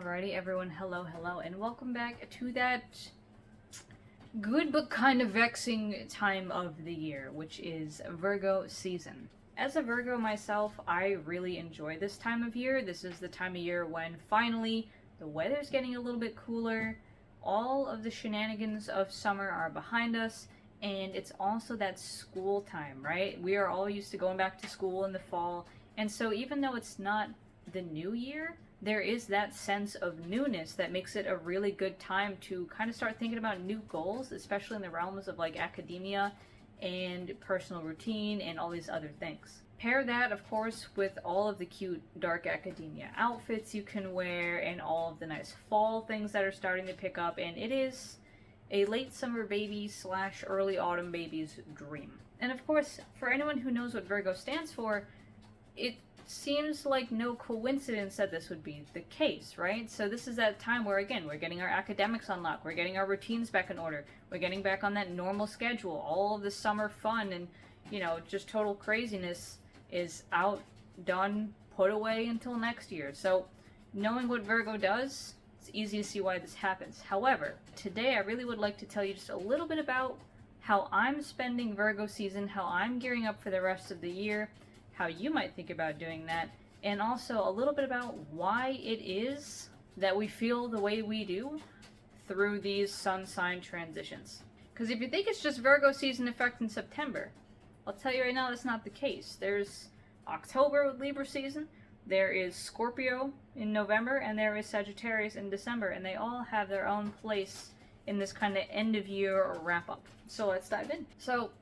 Alrighty, everyone, hello, and welcome back to that good but kind of vexing time of the year, which is Virgo season. As a Virgo myself, I really enjoy this time of year. This is the time of year when finally the weather's getting a little bit cooler, all of the shenanigans of summer are behind us, and it's also that school time, right? We are all used to going back to school in the fall, and so even though it's not the new year, there is that sense of newness that makes it a really good time to kind of start thinking about new goals, especially in the realms of like academia and personal routine and all these other things. Pair that, of course, with all of the cute dark academia outfits you can wear and all of the nice fall things that are starting to pick up, and it is a late summer baby slash early autumn baby's dream. And of course, for anyone who knows what Virgo stands for, it seems like no coincidence that this would be the case, right? So this is that time where, again, we're getting our academics unlocked, we're getting our routines back in order, we're getting back on that normal schedule, all of the summer fun and, just total craziness is out, done, put away until next year. So knowing what Virgo does, it's easy to see why this happens. However, today I really would like to tell you just a little bit about how I'm spending Virgo season, how I'm gearing up for the rest of the year, how you might think about doing that, and also a little bit about why it is that we feel the way we do through these sun sign transitions. Because if you think it's just Virgo season effect in September, I'll tell you right now that's not the case. There's October with Libra season, there is Scorpio in November, and there is Sagittarius in December, and they all have their own place in this kind of end of year or wrap up. So let's dive in. So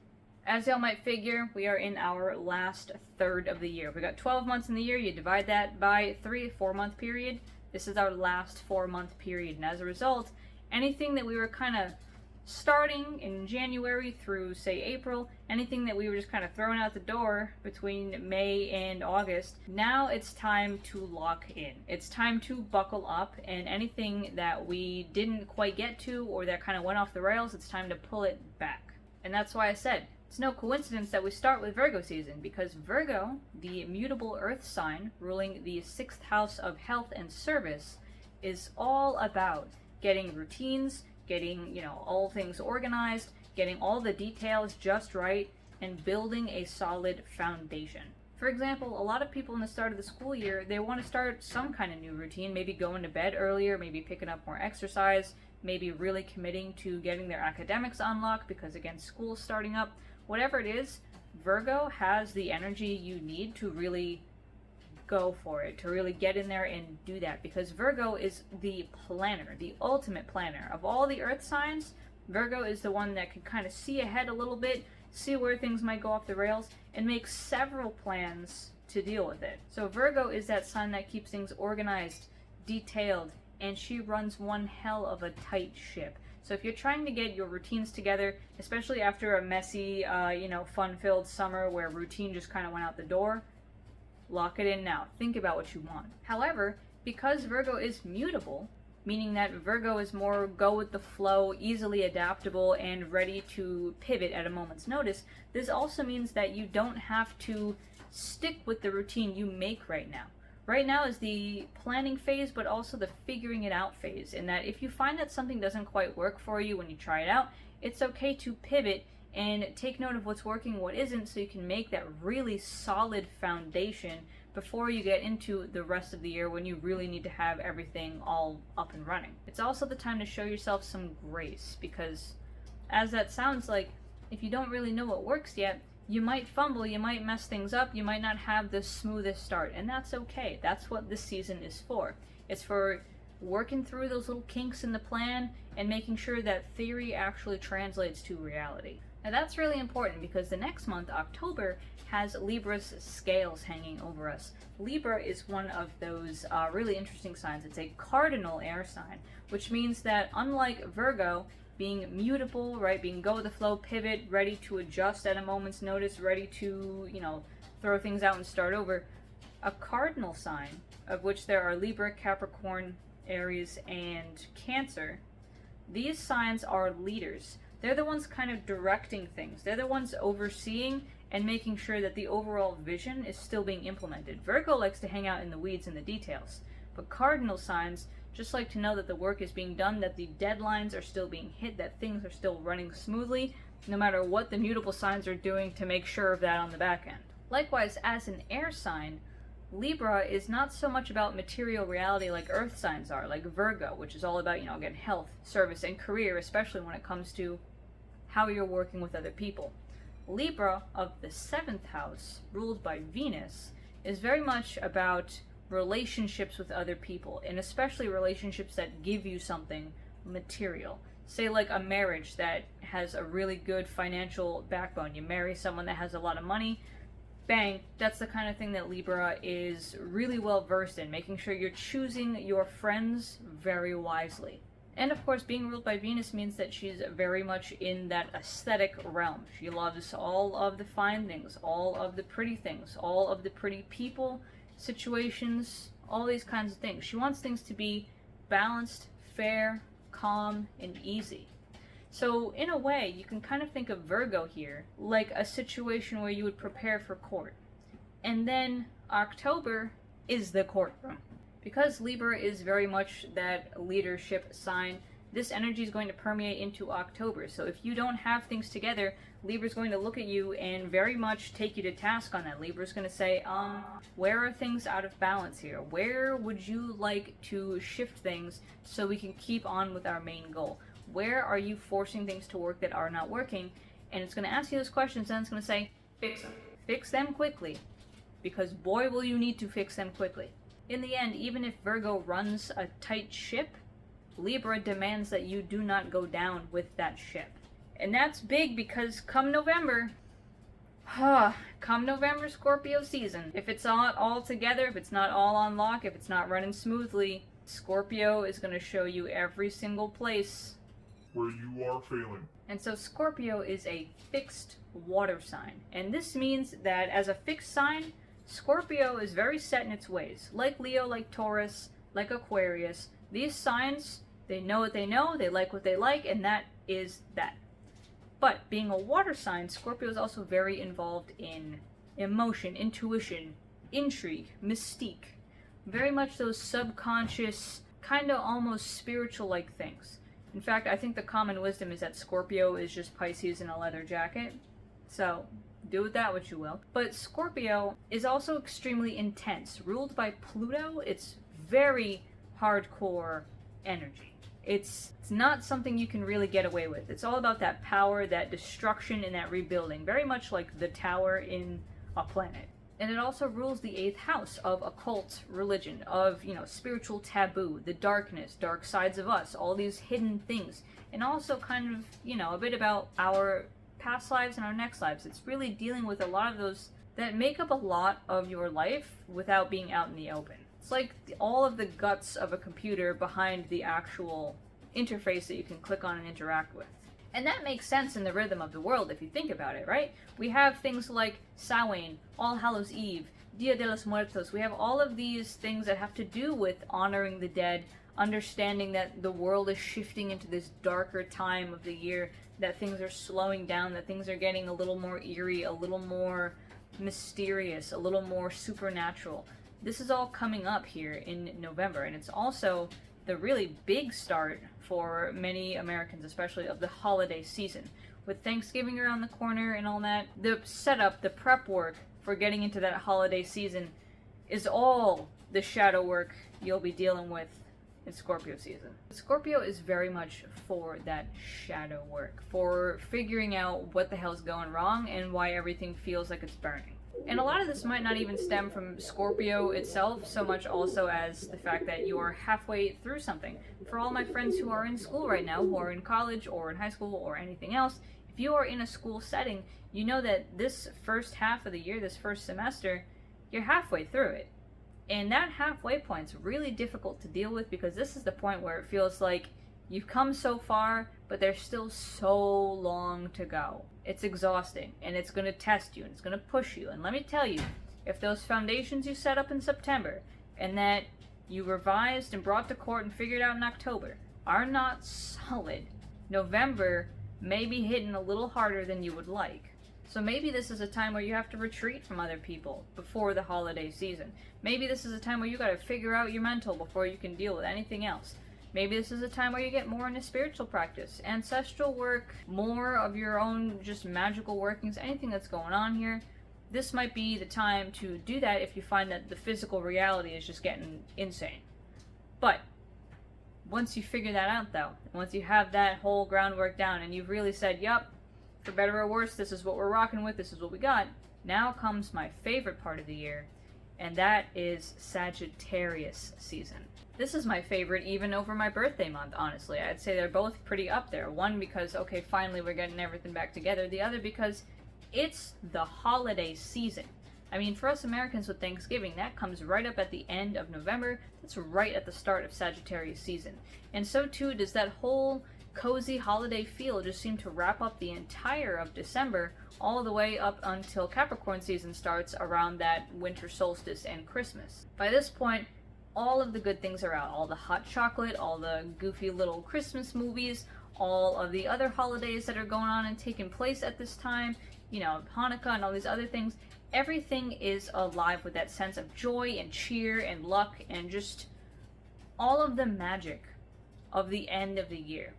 as y'all might figure, we are in our last third of the year. We got 12 months in the year. You divide that by 4-month period. This is our last 4-month period. And as a result, anything that we were kind of starting in January through, say, April, anything that we were just kind of throwing out the door between May and August, now it's time to lock in. It's time to buckle up, and anything that we didn't quite get to or that kind of went off the rails, it's time to pull it back. And that's why I said, it's no coincidence that we start with Virgo season, because Virgo, the mutable earth sign ruling the 6th house of health and service, is all about getting routines, getting, all things organized, getting all the details just right, and building a solid foundation. For example, a lot of people in the start of the school year, they want to start some kind of new routine, maybe going to bed earlier, maybe picking up more exercise, maybe really committing to getting their academics unlocked because, again, school's starting up. Whatever it is, Virgo has the energy you need to really go for it, to really get in there and do that, because Virgo is the planner, the ultimate planner. Of all the earth signs, Virgo is the one that can kind of see ahead a little bit, see where things might go off the rails, and make several plans to deal with it. So Virgo is that sign that keeps things organized, detailed, and she runs one hell of a tight ship. So if you're trying to get your routines together, especially after a messy, fun-filled summer where routine just kind of went out the door, lock it in now. Think about what you want. However, because Virgo is mutable, meaning that Virgo is more go with the flow, easily adaptable, and ready to pivot at a moment's notice, this also means that you don't have to stick with the routine you make right now. Right now is the planning phase, but also the figuring it out phase, in that if you find that something doesn't quite work for you when you try it out, it's okay to pivot and take note of what's working, what isn't, so you can make that really solid foundation before you get into the rest of the year when you really need to have everything all up and running. It's also the time to show yourself some grace, because as that sounds like, if you don't really know what works yet, you might fumble, you might mess things up, you might not have the smoothest start, and that's okay. That's what this season is for. It's for working through those little kinks in the plan and making sure that theory actually translates to reality. Now that's really important, because the next month, October, has Libra's scales hanging over us. Libra is one of those really interesting signs. It's a cardinal air sign, which means that unlike Virgo, being mutable, right, being go with the flow, pivot, ready to adjust at a moment's notice, ready to, throw things out and start over, a cardinal sign, of which there are Libra, Capricorn, Aries, and Cancer, these signs are leaders. They're the ones kind of directing things. They're the ones overseeing and making sure that the overall vision is still being implemented. Virgo likes to hang out in the weeds and the details, but cardinal signs just like to know that the work is being done, that the deadlines are still being hit, that things are still running smoothly, no matter what the mutable signs are doing to make sure of that on the back end. Likewise, as an air sign, Libra is not so much about material reality like earth signs are, like Virgo, which is all about, again, health, service, and career, especially when it comes to how you're working with other people. Libra, of the 7th house, ruled by Venus, is very much about relationships with other people, and especially relationships that give you something material. Say like a marriage that has a really good financial backbone. You marry someone that has a lot of money, bang, that's the kind of thing that Libra is really well versed in, making sure you're choosing your friends very wisely. And of course, being ruled by Venus means that she's very much in that aesthetic realm. She loves all of the fine things, all of the pretty things, all of the pretty people, situations, all these kinds of things. She wants things to be balanced, fair, calm, and easy. So in a way, you can kind of think of Virgo here like a situation where you would prepare for court. And then October is the courtroom. Because Libra is very much that leadership sign, this energy is going to permeate into October. So if you don't have things together, Libra's going to look at you and very much take you to task on that. Libra's going to say, where are things out of balance here? Where would you like to shift things so we can keep on with our main goal? Where are you forcing things to work that are not working? And it's going to ask you those questions, and it's going to say, fix them. Fix them quickly. Because boy, will you need to fix them quickly. In the end, even if Virgo runs a tight ship, Libra demands that you do not go down with that ship. And that's big because come November, Scorpio season, if it's not all together, if it's not all on lock, if it's not running smoothly, Scorpio is going to show you every single place where you are failing. And so Scorpio is a fixed water sign. And this means that as a fixed sign, Scorpio is very set in its ways. Like Leo, like Taurus, like Aquarius, these signs, they know what they know, they like what they like, and that is that. But being a water sign, Scorpio is also very involved in emotion, intuition, intrigue, mystique. Very much those subconscious, kind of almost spiritual-like things. In fact, I think the common wisdom is that Scorpio is just Pisces in a leather jacket. So, do with that what you will. But Scorpio is also extremely intense. Ruled by Pluto, it's very hardcore energy. It's not something you can really get away with. It's all about that power, that destruction, and that rebuilding. Very much like the tower in a planet. And it also rules the 8th house of occult religion, of, spiritual taboo, the darkness, dark sides of us, all these hidden things. And also kind of, a bit about our past lives and our next lives. It's really dealing with a lot of those that make up a lot of your life without being out in the open. It's like all of the guts of a computer behind the actual interface that you can click on and interact with. And that makes sense in the rhythm of the world if you think about it, right? We have things like Samhain, All Hallows Eve, Dia de los Muertos. We have all of these things that have to do with honoring the dead, understanding that the world is shifting into this darker time of the year, that things are slowing down, that things are getting a little more eerie, a little more mysterious, a little more supernatural. This is all coming up here in November, and it's also the really big start for many Americans, especially of the holiday season. With Thanksgiving around the corner and all that, the setup, the prep work for getting into that holiday season is all the shadow work you'll be dealing with in Scorpio season. Scorpio is very much for that shadow work, for figuring out what the hell's going wrong and why everything feels like it's burning. And a lot of this might not even stem from Scorpio itself so much also as the fact that you are halfway through something. For all my friends who are in school right now, who are in college or in high school or anything else, if you are in a school setting, you know that this first half of the year, this first semester, you're halfway through it. And that halfway point's really difficult to deal with because this is the point where it feels like you've come so far, but there's still so long to go. It's exhausting, and it's going to test you, and it's going to push you. And let me tell you, if those foundations you set up in September, and that you revised and brought to court and figured out in October, are not solid, November may be hitting a little harder than you would like. So maybe this is a time where you have to retreat from other people before the holiday season. Maybe this is a time where you gotta figure out your mental before you can deal with anything else. Maybe this is a time where you get more into spiritual practice, ancestral work, more of your own just magical workings, anything that's going on here. This might be the time to do that if you find that the physical reality is just getting insane. But once you figure that out, though, once you have that whole groundwork down and you've really said, yup, for better or worse, this is what we're rocking with, this is what we got, now comes my favorite part of the year, and that is Sagittarius season. This is my favorite even over my birthday month, honestly. I'd say they're both pretty up there. One because, okay, finally we're getting everything back together. The other because it's the holiday season. I mean, for us Americans with Thanksgiving, that comes right up at the end of November. That's right at the start of Sagittarius season. And so too does that whole cozy holiday feel just seem to wrap up the entire of December all the way up until Capricorn season starts around that winter solstice and Christmas. By this point, all of the good things are out. All the hot chocolate, all the goofy little Christmas movies, all of the other holidays that are going on and taking place at this time, you know, Hanukkah and all these other things. Everything is alive with that sense of joy and cheer and luck and just all of the magic of the end of the year.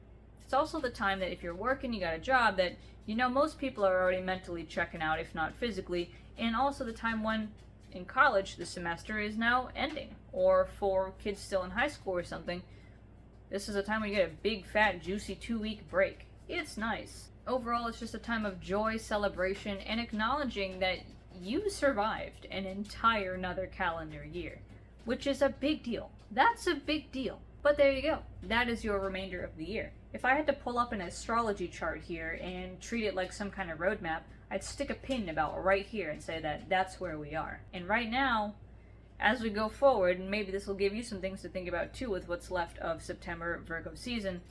It's also the time that if you're working, you got a job that, you know, most people are already mentally checking out, if not physically, and also the time when in college the semester is now ending, or for kids still in high school or something, this is a time when you get a big, fat, juicy 2-week break. It's nice. Overall, it's just a time of joy, celebration, and acknowledging that you survived an entire another calendar year, which is a big deal. That's a big deal. But there you go. That is your remainder of the year. If I had to pull up an astrology chart here and treat it like some kind of roadmap, I'd stick a pin about right here and say that that's where we are. And right now, as we go forward, and maybe this will give you some things to think about too with what's left of September Virgo season,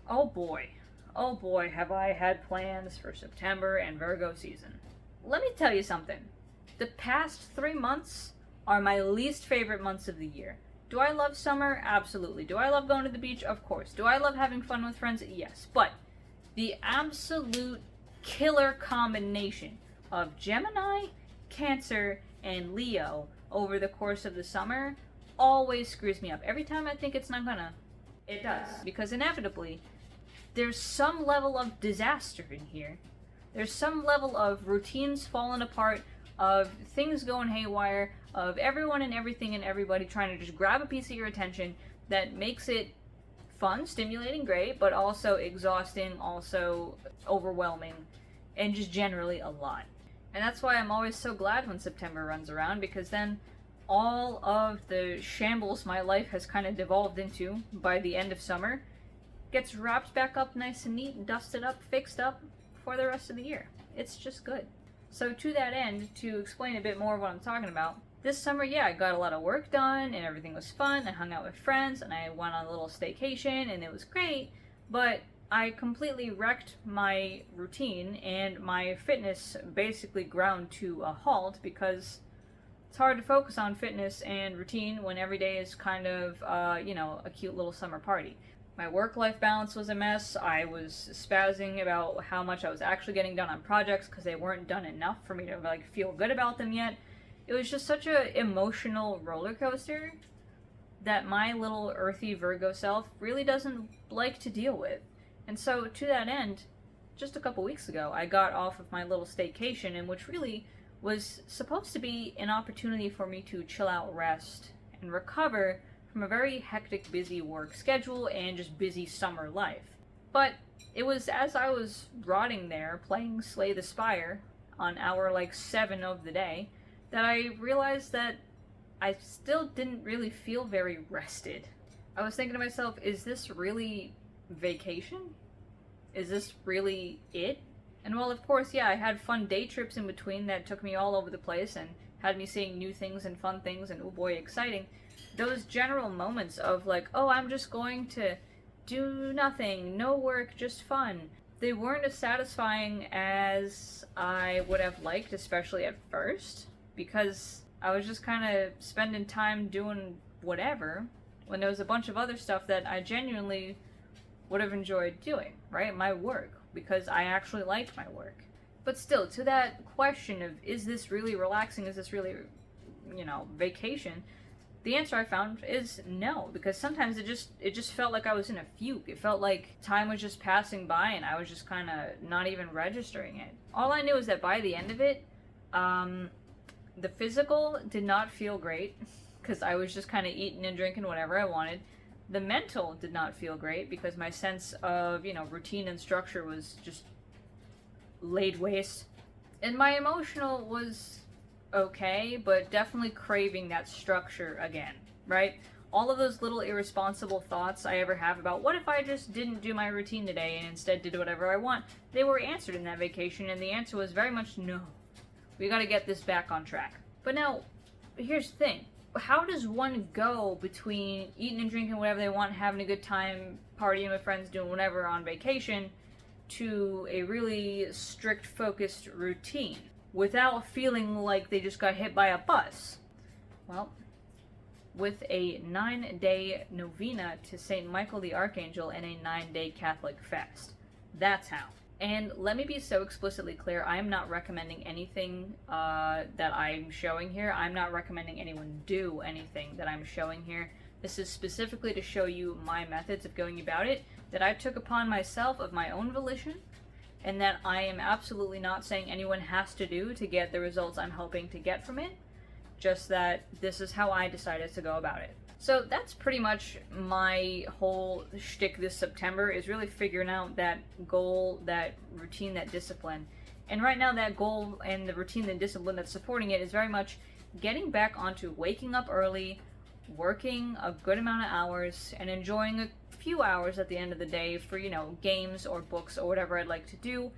oh boy, have I had plans for September and Virgo season. Let me tell you something. The past 3 months are my least favorite months of the year. Do I love summer? Absolutely. Do I love going to the beach? Of course. Do I love having fun with friends? Yes. But the absolute killer combination of Gemini, Cancer, and Leo over the course of the summer always screws me up. Every time I think it's not gonna, it does. Because inevitably, there's some level of disaster in here. There's some level of routines falling apart, of things going haywire, of everyone and everything and everybody trying to just grab a piece of your attention that makes it fun, stimulating, great, but also exhausting, also overwhelming, and just generally a lot. And that's why I'm always so glad when September runs around, because then all of the shambles my life has kind of devolved into by the end of summer gets wrapped back up nice and neat, dusted up, fixed up for the rest of the year. It's just good. So to that end, to explain a bit more of what I'm talking about, this summer, yeah, I got a lot of work done and everything was fun. I hung out with friends and I went on a little staycation and it was great, but I completely wrecked my routine and my fitness basically ground to a halt because it's hard to focus on fitness and routine when every day is kind of, a cute little summer party. My work-life balance was a mess. I was spazzing about how much I was actually getting done on projects because they weren't done enough for me to feel good about them yet. It was just such an emotional roller coaster that my little earthy Virgo self really doesn't like to deal with. And so to that end, just a couple weeks ago, I got off of my little staycation, in which really was supposed to be an opportunity for me to chill out, rest, and recover from a very hectic, busy work schedule and just busy summer life. But it was as I was rotting there playing Slay the Spire on hour 7 of the day that I realized that I still didn't really feel very rested. I was thinking to myself, is this really vacation? Is this really it? And well, of course, yeah, I had fun day trips in between that took me all over the place and had me seeing new things and fun things and oh boy, exciting. Those general moments of I'm just going to do nothing, no work, just fun. They weren't as satisfying as I would have liked, especially at first, because I was just kind of spending time doing whatever when there was a bunch of other stuff that I genuinely would have enjoyed doing, right? My work, because I actually liked my work. But still, to that question of, is this really relaxing? Is this really, vacation? The answer I found is no, because sometimes it just felt like I was in a fugue. It felt like time was just passing by and I was just kind of not even registering it. All I knew is that by the end of it, the physical did not feel great because I was just kind of eating and drinking whatever I wanted. The mental did not feel great because my sense of, routine and structure was just laid waste. And my emotional was okay, but definitely craving that structure again, right? All of those little irresponsible thoughts I ever have about what if I just didn't do my routine today and instead did whatever I want, they were answered in that vacation, and the answer was very much no. We gotta get this back on track. But now, here's the thing. How does one go between eating and drinking whatever they want, having a good time, partying with friends, doing whatever on vacation, to a really strict, focused routine without feeling like they just got hit by a bus? Well, with a 9-day novena to Saint Michael the Archangel and a 9-day Catholic fast. That's how. And let me be so explicitly clear, I am not recommending anything that I'm showing here. I'm not recommending anyone do anything that I'm showing here. This is specifically to show you my methods of going about it that I took upon myself of my own volition, and that I am absolutely not saying anyone has to do to get the results I'm hoping to get from it, just that this is how I decided to go about it. So that's pretty much my whole shtick this September, is really figuring out that goal, that routine, that discipline. And right now that goal and the routine and discipline that's supporting it is very much getting back onto waking up early, working a good amount of hours, and enjoying a few hours at the end of the day for, games or books or whatever I'd like to do,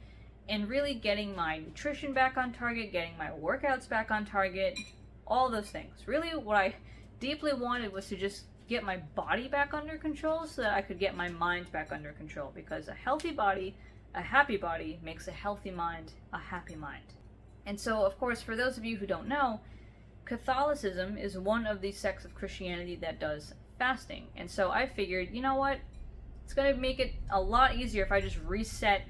and really getting my nutrition back on target, getting my workouts back on target, all those things. Really what I deeply wanted was to just get my body back under control so that I could get my mind back under control, because a healthy body, a happy body, makes a healthy mind a happy mind. And so, of course, for those of you who don't know, Catholicism is one of the sects of Christianity that does fasting. And so I figured, you know what? It's going to make it a lot easier if I just reset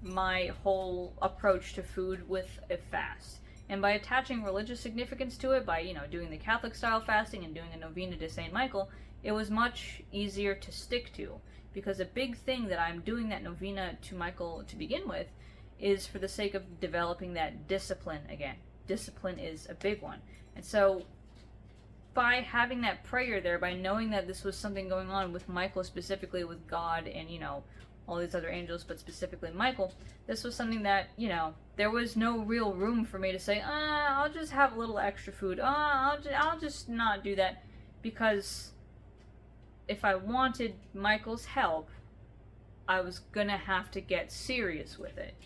my whole approach to food with a fast. And by attaching religious significance to it, by, doing the Catholic style fasting and doing a novena to Saint Michael, it was much easier to stick to. Because a big thing that I'm doing that novena to Michael to begin with is for the sake of developing that discipline again. Discipline is a big one. And so by having that prayer there, by knowing that this was something going on with Michael, specifically with God and, all these other angels, but specifically Michael, this was something that, there was no real room for me to say, I'll just have a little extra food. I'll just not do that. Because if I wanted Michael's help, I was gonna have to get serious with it.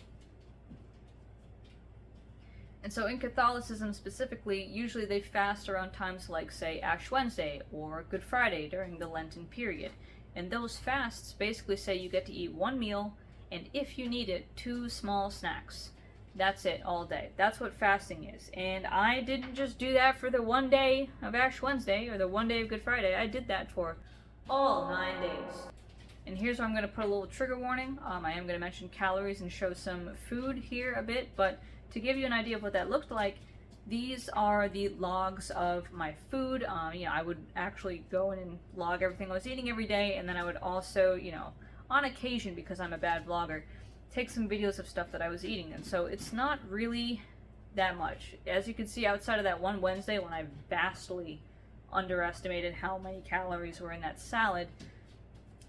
And so in Catholicism specifically, usually they fast around times like, say, Ash Wednesday or Good Friday during the Lenten period. And those fasts basically say you get to eat one meal, and if you need it, 2 small snacks. That's it, all day. That's what fasting is. And I didn't just do that for the one day of Ash Wednesday or the one day of Good Friday. I did that for all 9 days. And here's where I'm going to put a little trigger warning. I am going to mention calories and show some food here a bit, but to give you an idea of what that looked like, these are the logs of my food. I would actually go in and log everything I was eating every day, and then I would also, on occasion, because I'm a bad vlogger, take some videos of stuff that I was eating. And so it's not really that much. As you can see, outside of that one Wednesday when I vastly underestimated how many calories were in that salad,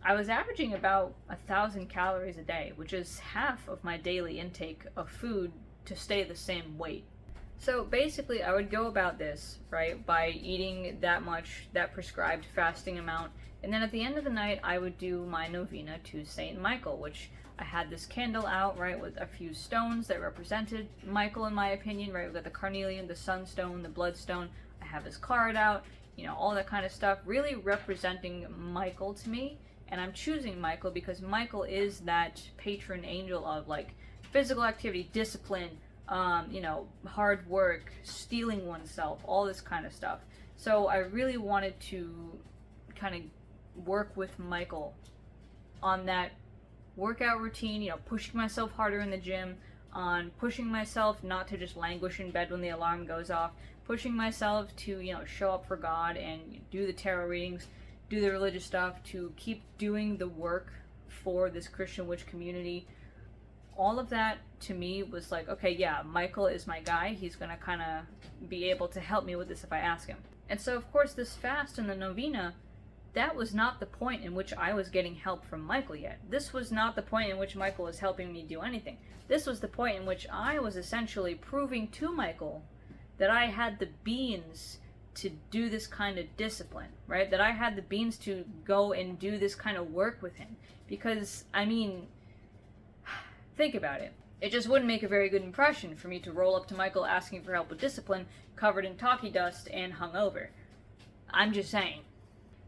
I was averaging about 1,000 calories a day, which is half of my daily intake of food to stay the same weight. So basically I would go about this, right, by eating that much, that prescribed fasting amount, and then at the end of the night I would do my novena to Saint Michael, which I had this candle out, right, with a few stones that represented Michael in my opinion, right. We've got the carnelian, the sunstone, the bloodstone. I have his card out, all that kind of stuff, really representing Michael to me. And I'm choosing Michael because Michael is that patron angel of, like, physical activity, discipline, hard work, steeling oneself, all this kind of stuff. So I really wanted to kind of work with Michael on that workout routine, pushing myself harder in the gym, on pushing myself not to just languish in bed when the alarm goes off, pushing myself to, show up for God and do the tarot readings, do the religious stuff, to keep doing the work for this Christian witch community. All of that to me was like, okay, yeah, Michael is my guy. He's gonna kind of be able to help me with this if I ask him. And so, of course, this fast and the novena, that was not the point in which I was getting help from Michael yet. This was not the point in which Michael was helping me do anything. This was the point in which I was essentially proving to Michael that I had the beans to do this kind of discipline, right? That I had the beans to go and do this kind of work with him. Because, I mean, think about it. It just wouldn't make a very good impression for me to roll up to Michael asking for help with discipline, covered in talkie dust and hungover. I'm just saying.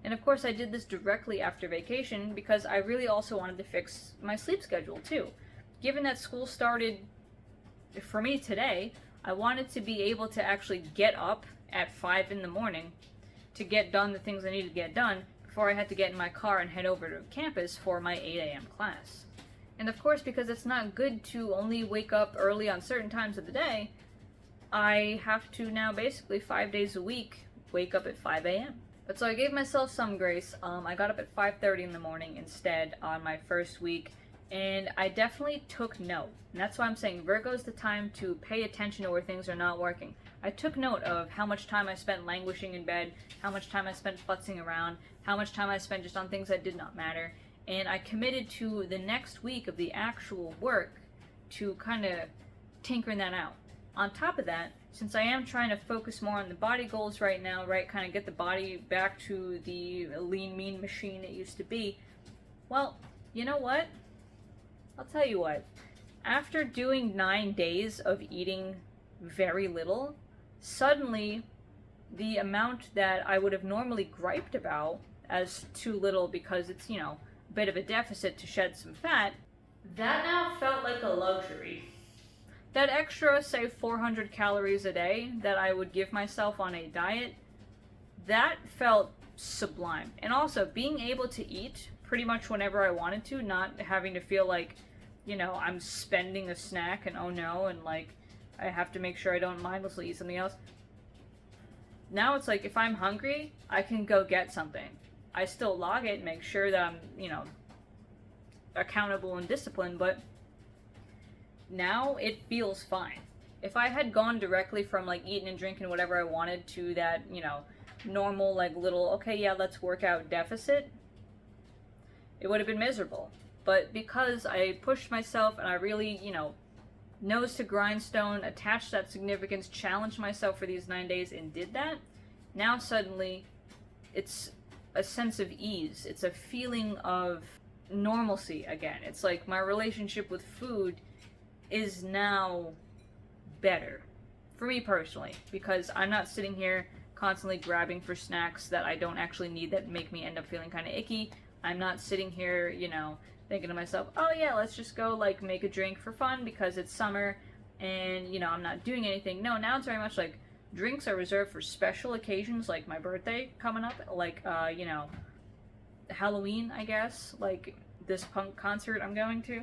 And of course I did this directly after vacation because I really also wanted to fix my sleep schedule too. Given that school started for me today, I wanted to be able to actually get up at 5 in the morning to get done the things I needed to get done before I had to get in my car and head over to campus for my 8 a.m. class. And of course, because it's not good to only wake up early on certain times of the day, I have to now basically 5 days a week wake up at 5 a.m. But so I gave myself some grace. I got up at 5:30 in the morning instead on my first week, and I definitely took note. And that's why I'm saying Virgo's the time to pay attention to where things are not working. I took note of how much time I spent languishing in bed, how much time I spent futzing around, how much time I spent just on things that did not matter, and I committed to the next week of the actual work to kind of tinkering that out. On top of that, since I am trying to focus more on the body goals right now, right, kind of get the body back to the lean, mean machine it used to be, well, you know what? I'll tell you what. After doing 9 days of eating very little, suddenly the amount that I would have normally griped about as too little because it's, a bit of a deficit to shed some fat, that now felt like a luxury. That extra, say, 400 calories a day that I would give myself on a diet, that felt sublime. And also, being able to eat pretty much whenever I wanted to, not having to feel like, I'm spending a snack and oh no, and like, I have to make sure I don't mindlessly eat something else. Now it's like, if I'm hungry, I can go get something. I still log it and make sure that I'm, accountable and disciplined, but now it feels fine. If I had gone directly from like eating and drinking whatever I wanted to that, normal like little, okay, yeah, let's work out deficit, it would have been miserable. But because I pushed myself and I really, nose to grindstone, attached that significance, challenged myself for these 9 days and did that, now suddenly it's a sense of ease. It's a feeling of normalcy again. It's like my relationship with food is now better for me personally, because I'm not sitting here constantly grabbing for snacks that I don't actually need that make me end up feeling kind of icky. I'm not sitting here, thinking to myself, oh yeah, let's just go like make a drink for fun because it's summer and, I'm not doing anything. No, now it's very much like drinks are reserved for special occasions like my birthday coming up, like, Halloween, I guess, like this punk concert I'm going to,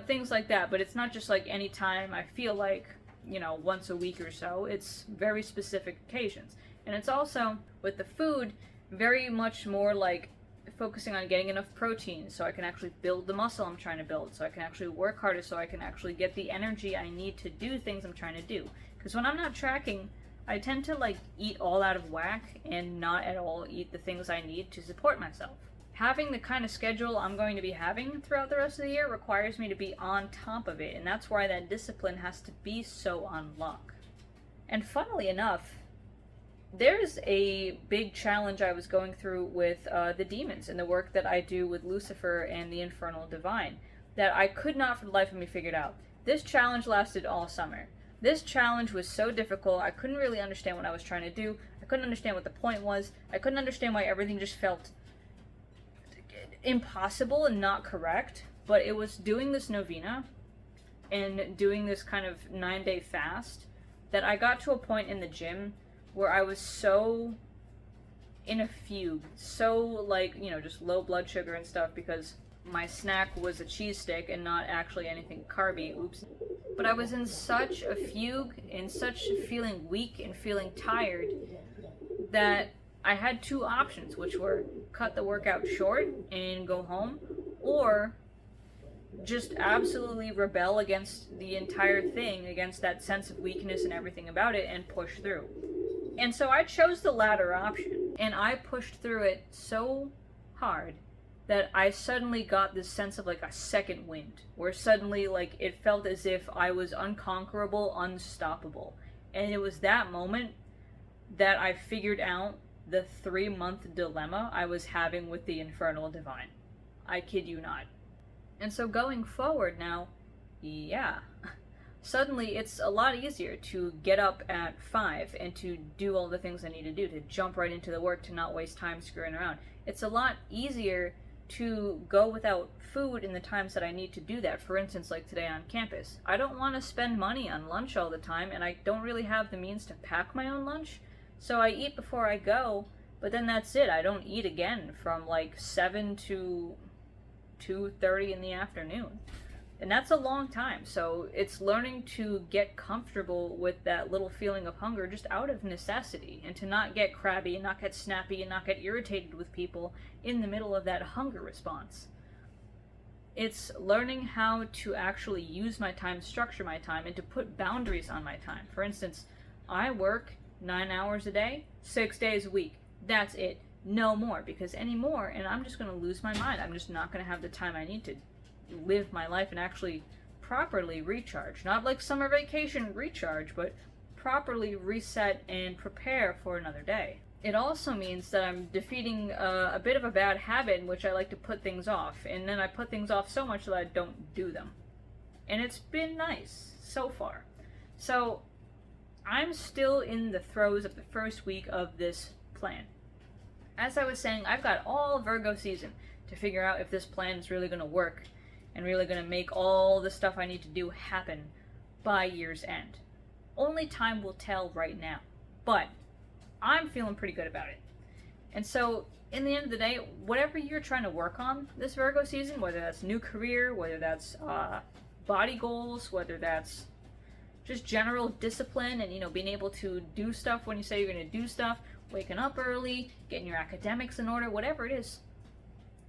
things like that. But it's not just like any time I feel like, once a week or so. It's very specific occasions. And it's also, with the food, very much more like focusing on getting enough protein so I can actually build the muscle I'm trying to build, so I can actually work harder, so I can actually get the energy I need to do things I'm trying to do. Because when I'm not tracking, I tend to like eat all out of whack and not at all eat the things I need to support myself. Having the kind of schedule I'm going to be having throughout the rest of the year requires me to be on top of it, and that's why that discipline has to be so on lock. And funnily enough, there's a big challenge I was going through with the demons and the work that I do with Lucifer and the Infernal Divine that I could not for the life of me figure out. This challenge lasted all summer. This challenge was so difficult, I couldn't really understand what I was trying to do. I couldn't understand what the point was. I couldn't understand why everything just felt impossible and not correct. But it was doing this novena and doing this kind of 9-day fast that I got to a point in the gym where I was so in a fugue, so like, just low blood sugar and stuff, because my snack was a cheese stick and not actually anything carby. Oops. But I was in such a fugue, in such feeling weak and feeling tired, that I had two options, which were cut the workout short and go home, or just absolutely rebel against the entire thing, against that sense of weakness and everything about it, and push through. And so I chose the latter option, and I pushed through it so hard that I suddenly got this sense of like a second wind, where suddenly like it felt as if I was unconquerable, unstoppable. And it was that moment that I figured out the 3-month dilemma I was having with the Infernal Divine. I kid you not. And so going forward now, yeah, suddenly it's a lot easier to get up at 5 and to do all the things I need to do, to jump right into the work, to not waste time screwing around. It's a lot easier to go without food in the times that I need to do that. For instance, like today on campus. I don't want to spend money on lunch all the time, and I don't really have the means to pack my own lunch. So I eat before I go, but then that's it. I don't eat again from like 7 to 2:30 in the afternoon. And that's a long time. So it's learning to get comfortable with that little feeling of hunger just out of necessity, and to not get crabby and not get snappy and not get irritated with people in the middle of that hunger response. It's learning how to actually use my time, structure my time, and to put boundaries on my time. For instance, I work 9 hours a day, 6 days a week. That's it. No more, because any more and I'm just going to lose my mind. I'm just not going to have the time I need to live my life and actually properly recharge. Not like summer vacation recharge, but properly reset and prepare for another day. It also means that I'm defeating a bit of a bad habit in which I like to put things off, and then I put things off so much that I don't do them. And it's been nice so far. So I'm still in the throes of the first week of this plan. As I was saying, I've got all Virgo season to figure out if this plan is really going to work and really going to make all the stuff I need to do happen by year's end. Only time will tell right now, but I'm feeling pretty good about it. And so, in the end of the day, whatever you're trying to work on this Virgo season, whether that's new career, whether that's body goals, whether that's just general discipline and, being able to do stuff when you say you're going to do stuff, waking up early, getting your academics in order, whatever it is,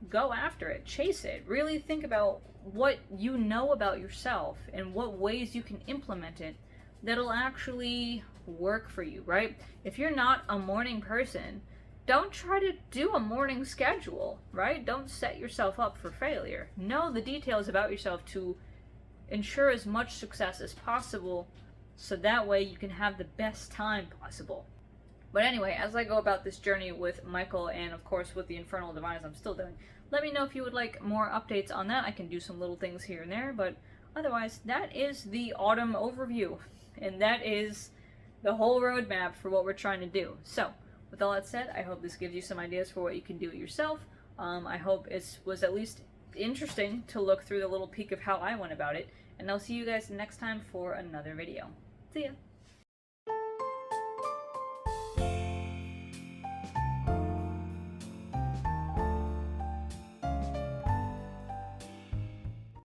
go after it, chase it. Really think about what you know about yourself and what ways you can implement it that'll actually work for you, right? If you're not a morning person, don't try to do a morning schedule, right? Don't set yourself up for failure. Know the details about yourself to ensure as much success as possible, so that way you can have the best time possible. But anyway, as I go about this journey with Michael and of course with the Infernal Divines I'm still doing, let me know if you would like more updates on that. I can do some little things here and there, but otherwise that is the autumn overview, and that is the whole roadmap for what we're trying to do. So with all that said, I hope this gives you some ideas for what you can do yourself. I hope it was at least interesting to look through the little peek of how I went about it, and I'll see you guys next time for another video. See ya!